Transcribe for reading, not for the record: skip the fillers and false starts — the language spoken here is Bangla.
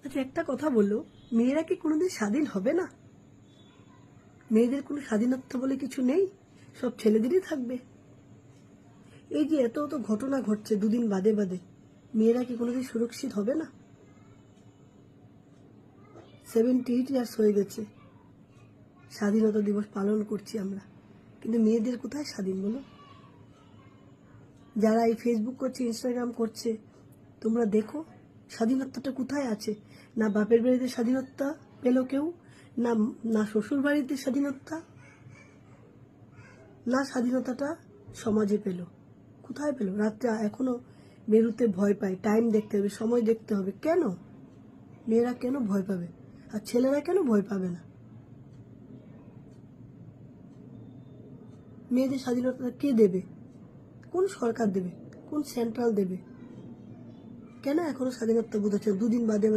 আচ্ছা, একটা কথা বলো, মেয়েরা কি কোনোদিন স্বাধীন হবে না? মেয়েদের কোনো স্বাধীনতা বলে কিছু নেই, সব ছেলেদেরই থাকবে? এই যে এত এত ঘটনা ঘটছে দুদিন বাদে বাদে, মেয়েরা কি কোনোদিন সুরক্ষিত হবে না? 78 ইয়ার্স হয়ে গেছে, স্বাধীনতা দিবস পালন করছি আমরা, কিন্তু মেয়েদের কোথায় স্বাধীন বলো? যারা এই ফেসবুক করছে, ইনস্টাগ্রাম করছে, তোমরা দেখো স্বাধীনতাটা কোথায় আছে? না বাপের বাড়িতে স্বাধীনতা পেল কেউ, না না শ্বশুর বাড়িতে স্বাধীনতা, না স্বাধীনতাটা সমাজে পেল। কোথায় পেল? রাত্রে এখনো বেরোতে ভয় পায়, টাইম দেখতে হবে, সময় দেখতে হবে। কেন মেয়েরা কেন ভয় পাবে, আর ছেলেরা কেন ভয় পাবে না? মেয়েদের স্বাধীনতা কে দেবে? কোন সরকার দেবে? কোন সেন্ট্রাল দেবে? কেন এখনো স্বাধীনতা বোধ হচ্ছে দুদিন বাদে